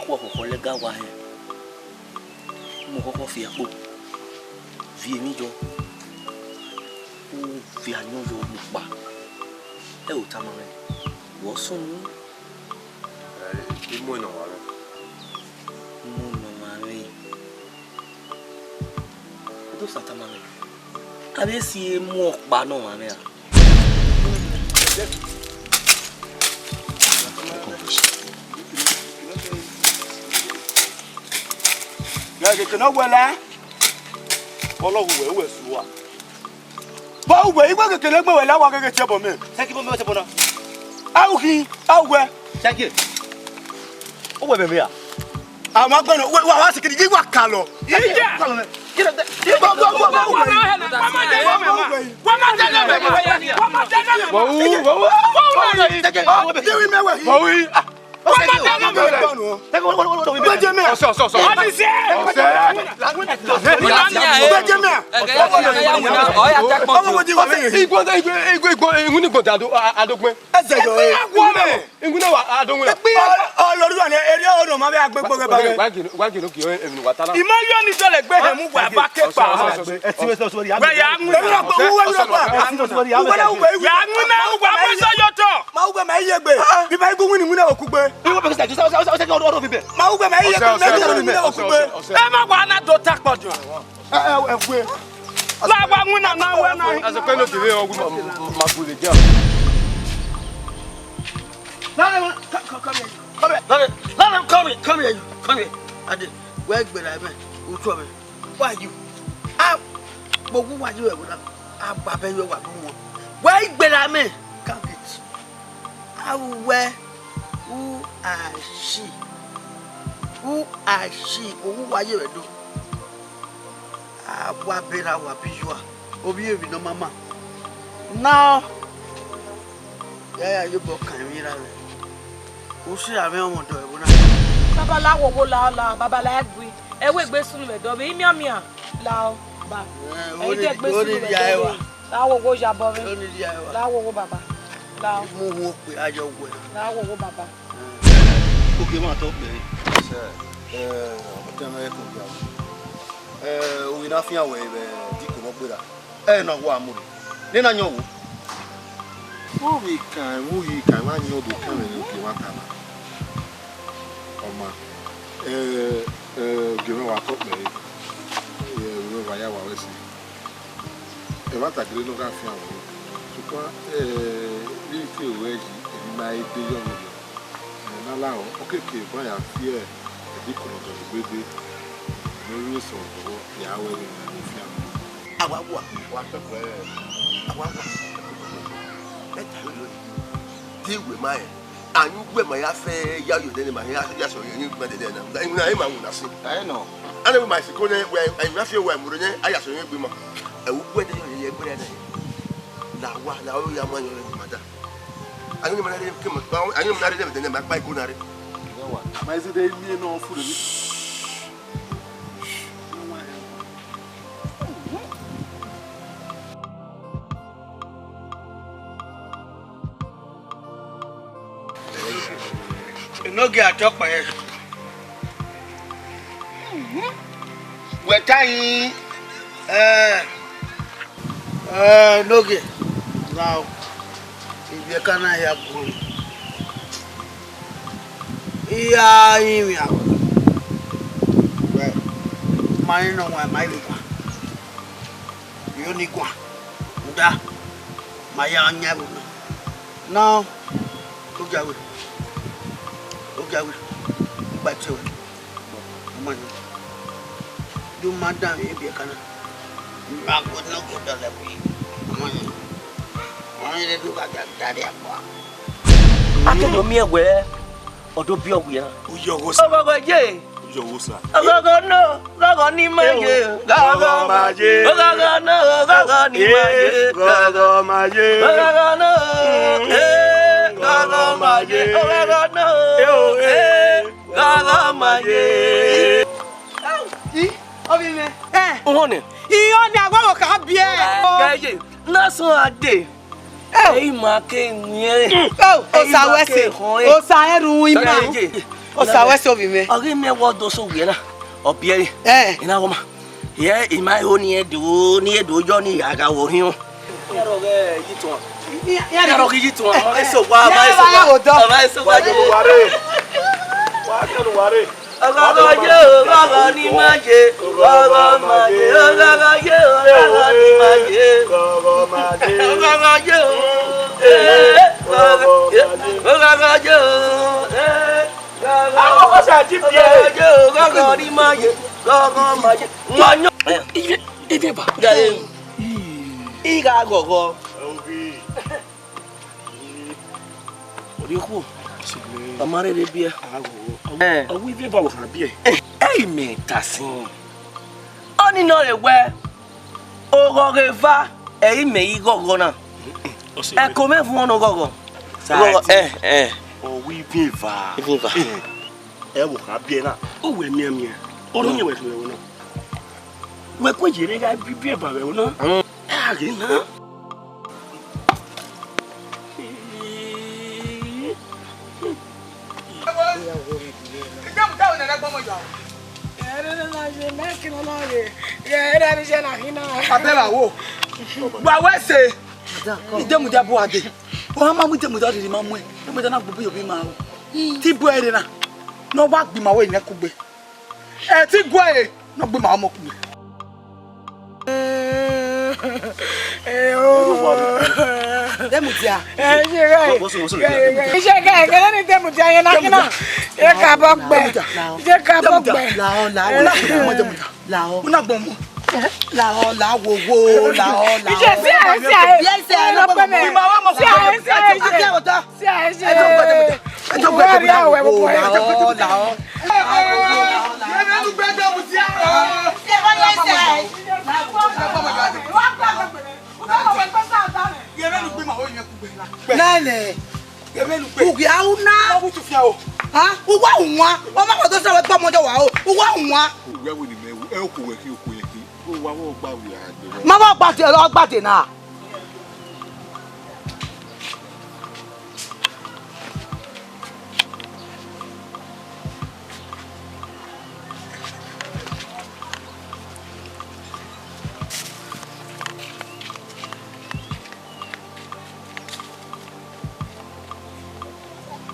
quoi les gars ouais. Mon coco fait beau. Vie mijo. Ou vie agnon jo ba. E o tamare. Wo sonu. Mo no wala. Mo no mare. Do sa tamare. Abi si mo pa no mare a. Gẹ́gẹ́ kí náà wẹ̀lẹ́ ọlọ́run wẹ̀ sùn wa bọ́ wẹ̀ igbá kẹ̀kẹ́ lẹ́gbẹ̀ wẹ̀ láwọn gẹ́gẹ́ tí ẹ bọ̀ mẹ́ Sẹ́kì bọ́ mẹ́ ṣe bọ́ náà. áwùkí áwùwẹ̀ Sẹ́kì. Ó wẹ̀ bẹ̀rẹ̀ à. àwọn agbọ́nà wà sí kìdí yíwà kàlọ̀ Come here. Ade, where gbere me? Utu me. Why you? But who are you? Baba you wa mu. Where gbere me? Count it. Where? Who are she? Who are she? Who are you do? Wa bera wa bijua. Obi ebi no mama. Now. Yeah, you go kan mi ra. O si ame omo do e bona. Babaláwo wo la babala egbe ewe gbe sunu me do be imiamia la o ba e de gbe sunu me do la wo wo jabo re la wo wo baba la mu wo pe ajo wo la wo wo baba o ke ma to pe o te na e ko ya o ina fi awe be di ko mo gbera na wo amuru ni na yan wo wo yi kan wa yan do kan ni ke wa kan Oma giving wa top me we wa ya wa we si e wa ta gele no ga fi awon so kwa ri fi we ji na ide yo no na la o okeke ba ya fi e di ko do gbegbe no ri so do ya we ni na fi awon wa ta pe awa e ta lo di we mai anyu gbe ma ya fe ya yo de ni ma ya so yin gbe de na inu na e ma wuna si no ana we ma si ko ne we ya fe we muro ne aya so yin gbe ma e wo gbe de yo ye gbe de na wa na o ya ma yo le ma da anyu ni ma na de ke ma anyu na de de ma pa ko na re ma isi de mi no fu de no get talk by we time no get now if you can ya go iya imi ya we mine no wa mai kwa yo ni kwa nda maya anya bu no ko jawe but man do madam e be kana ma ko no ko da le bi man le do ka da de akwa Akedo mi egwe odo bi ogu ya. Uyogo sa. Ogogo je. Uyogo sa. Ogogo no, gogo ni maje. Gogo maje. Ogogo no, gogo ni maje. Gogo maje. Ogogo no. Gogo maje. Ogogo no. Gogo maje. obi me Ohone. iyo ni agbawo ka bie Gaje. Naso ade. Ei ma ke nyen. o sa wese o sa eru ima O sa we so bi me. Ori me wo do so we na. Obiere. Ina wo ma. Ye imai ho ni edo jo ni aga wo hin. Ya ro ge yitun. Ya ro ge yitun. Ma so wa ma so wa. Ma so wa jo ware. Wa ke no ware. Ogogo je ogogo ni maje. Ogogo maje. Ogogo je ogogo ni maje. Ogogo maje. Ogogo je. Ogogo je. Ogogo sa ti bi e. Ogogo ni maje. Ogogo maje. Nwanyo. Ide ba. Gale. Iga gogo. Obi. Ori ku. Amare de bia. We be about to be. Amen, Tassin. Only no the way. Oh, Gogeva, me go na. Come for no go. Oh, we be va. Will have been up. Oh, we're near me. Oh, no, we will. We're quite be about it, no? Again, Abela wo. Gba we se. Ide mu da bo ade. O ma mu de mu da de ma mu e. E mo da na gbo bi ma wo. Ti bo ere na. No wa gbi ma we ne kugbe. E ti gwa e. No gbi ma mo kugbe. Demutia. Nane. Ugi auna. Ha? Uwa unwa. O ma ko to so we pa mojo wa o. Uwa unwa. Uwe wo ni me e ko we ki o ko ye ki. O wa wo gba wi agbe. Ma wa gba te lo gba te na.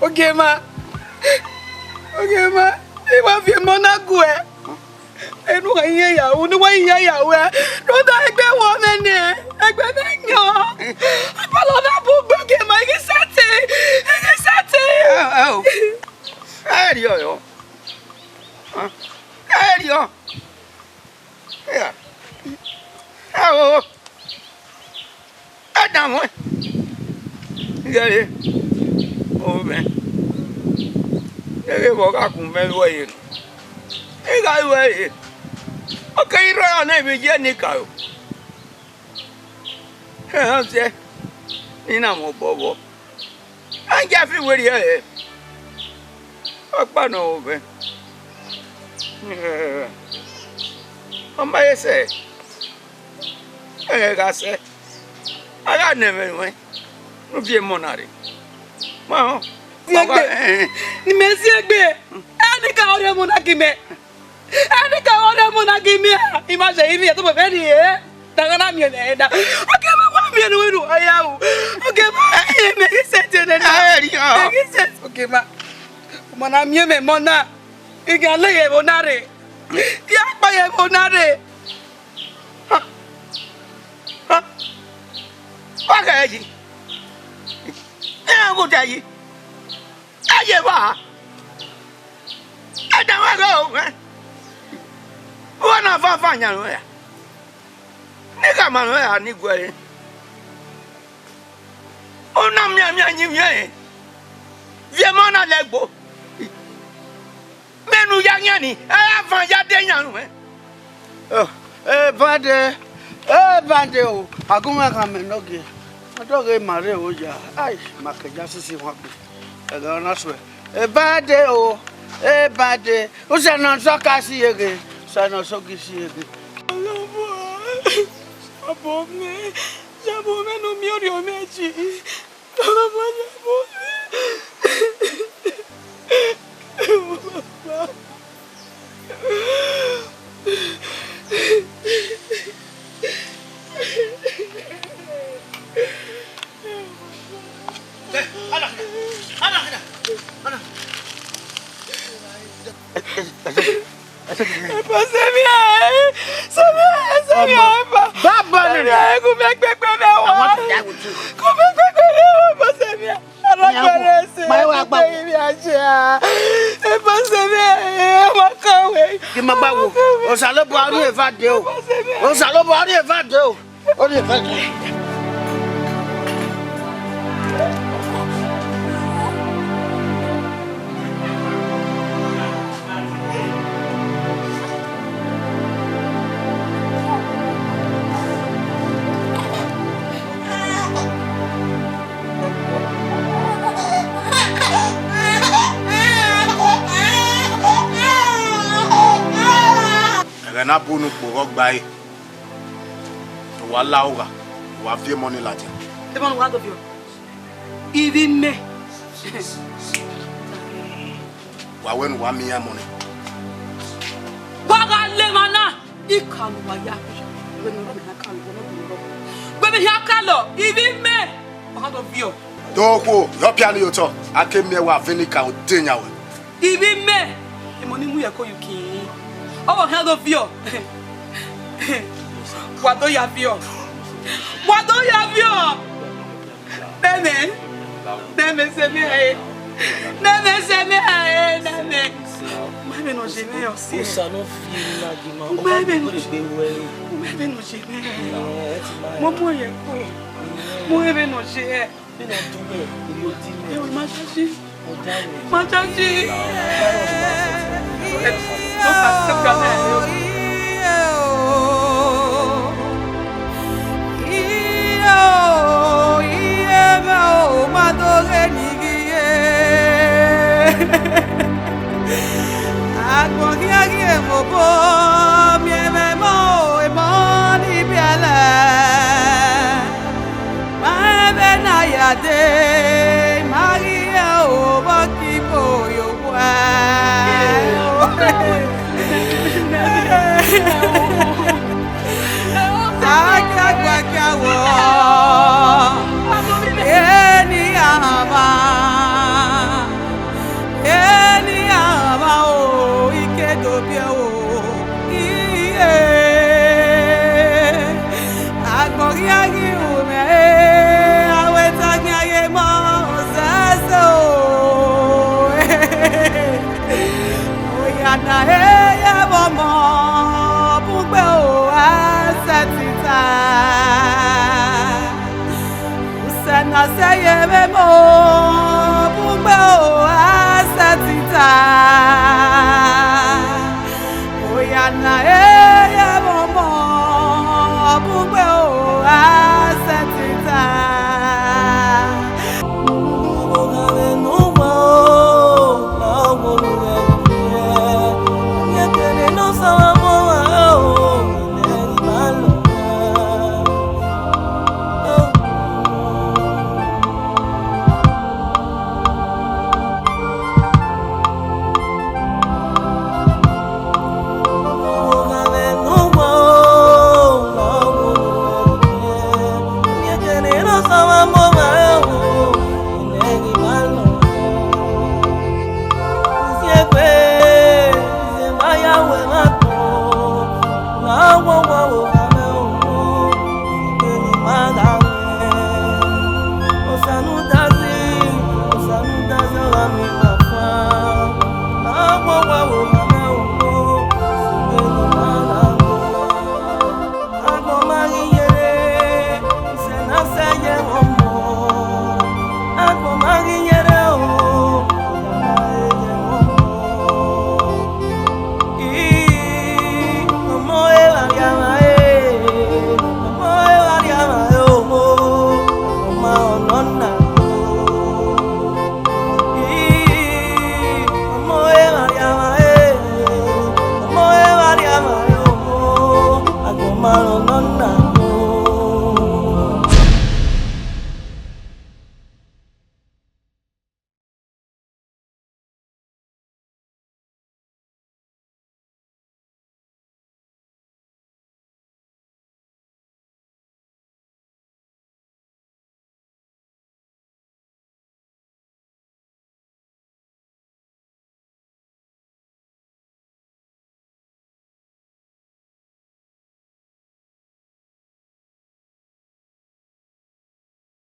Okay, ma. E wa fi mo na gu e. Enu wa yin yawo, ni wa yin yawo e. Do da egbe wo me ni e. Egbe me yan. Apolo na bu gbe ma igi sati. Igi sati. Oh. Eri yo. Eri yo. Ya. Oh. Adam. Gale. Oh man. Ege boga kun me lo yin. Ega we. Okay, ra na bi je ni ka o. Ha se. Ina mo bobo. Anja fi we ri e. Opa no be. Mama ese. Ga se. Aga ne me we. No bi monare. Ma ni mesi egbe ani ka ore mo na gime ima se imi to be ni e daga na mi e da oke ma wa mi ni wenu aya o oke ma e me se te ne na eri o oke ma mo na mi me mo na iga le ye mo na re ya pa ye mo na re ha wa ga ji go dai aye wa ada wa go wana fa nya no ya ni ka ma no ya ni gwe ona mia nyi mia vie mo na legbo menu ya nya ni fa ya de nya no bande o aguma ka me noge adoge mare o ja ai makaja sisi wa bi ega na so bande o bande o se no so ka si ege sa no so ki si ege abo me no mi ori o meji abo Na bunu pour gbaye wa laura wa vie money la dia te bon wa go bio even me wa wen wa mi ya money baga le mana ikanu wa ya we no na kan go we be ya kalo even me wa go bio doko yo piano yo to akemi wa venika o denya we even me e money mu ya ko yuki oh hell of you what do you have you Neme se me no gêner aussi ça non fille là qui m'a no gêner mo ye ko mo ebe no gêner ma changi so fast Wow.